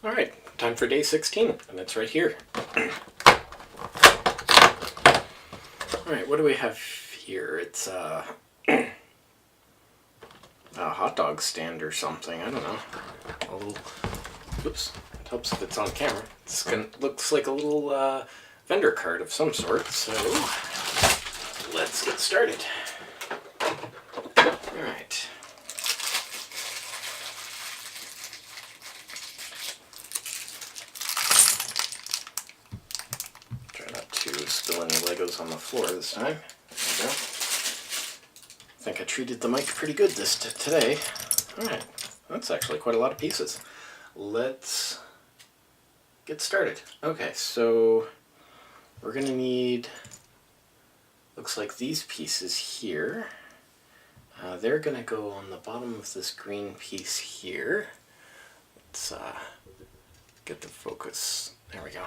Alright, time for day 16, and it's right here. Alright, what do we have here? It's a hot dog stand or something, I don't know. A little, oops, it helps if it's on camera. Looks like a little vendor cart of some sort, so let's get started. Alright. Try not to spill any Legos on the floor this time. There we go. I think I treated the mic pretty good today. Alright, that's actually quite a lot of pieces. Let's get started. Okay, so we're going to need, looks like these pieces here. They're going to go on the bottom of this green piece here. Let's get the focus. There we go.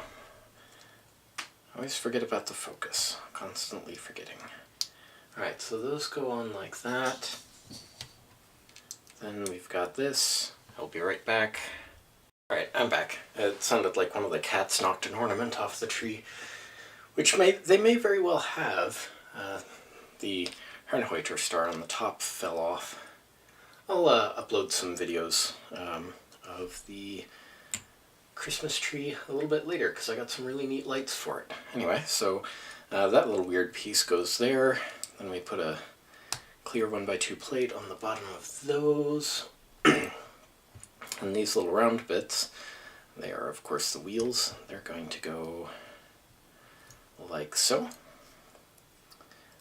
I always forget about the focus. Constantly forgetting. Alright, so those go on like that. Then we've got this. I'll be right back. Alright, I'm back. It sounded like one of the cats knocked an ornament off the tree, which they may very well have. The Herrnhuter star on the top fell off. I'll upload some videos of the Christmas tree a little bit later because I got some really neat lights for it. Anyway, so that little weird piece goes there. Then we put a clear 1x2 plate on the bottom of those. And these little round bits, they are of course the wheels. They're going to go like so.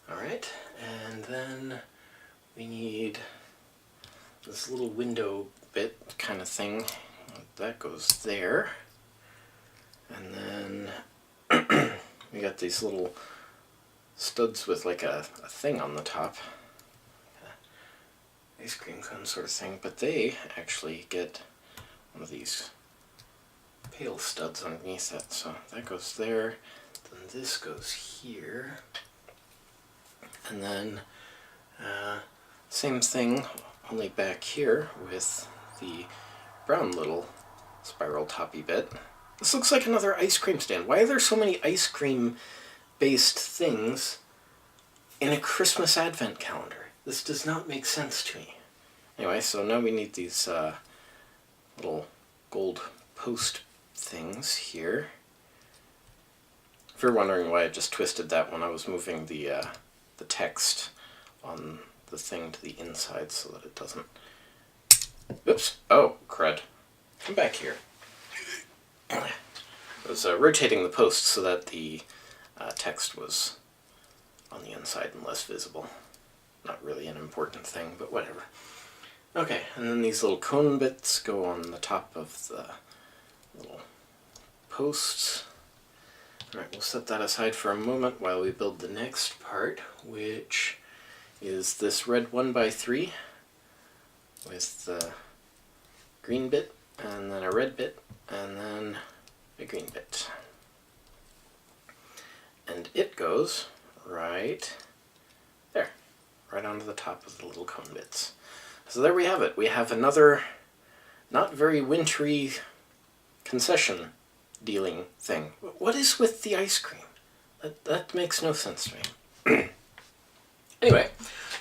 Alright, and then we need this little window bit kind of thing. That goes there. And then we got these little studs with like a thing on the top. Ice cream cone sort of thing, but they actually get one of these pail studs underneath it. So that goes there. Then this goes here. And then same thing, only back here with the brown little spiral toppy bit. This looks like another ice cream stand. Why are there so many ice cream based things in a Christmas advent calendar? This does not make sense to me. Anyway, so now we need these little gold post things here. If you're wondering why I just twisted that when I was moving the text on the thing to the inside so that it doesn't... Oops! Oh, crud. Come back here. I was rotating the post so that the text was on the inside and less visible. Not really an important thing, but whatever. Okay, and then these little cone bits go on the top of the little posts. Alright, we'll set that aside for a moment while we build the next part, which is this red 1x3 with the green bit, and then a red bit, and then a green bit. And it goes right there, right onto the top of the little cone bits. So there we have it. We have another not very wintry concession dealing thing. What is with the ice cream? That makes no sense to me. Anyway,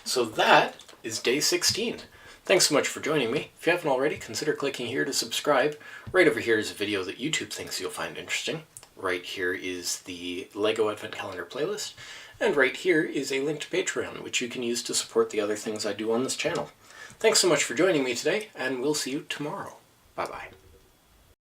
so that is day 16. Thanks so much for joining me. If you haven't already, consider clicking here to subscribe. Right over here is a video that YouTube thinks you'll find interesting. Right here is the LEGO Advent Calendar playlist. And right here is a link to Patreon, which you can use to support the other things I do on this channel. Thanks so much for joining me today, and we'll see you tomorrow. Bye-bye.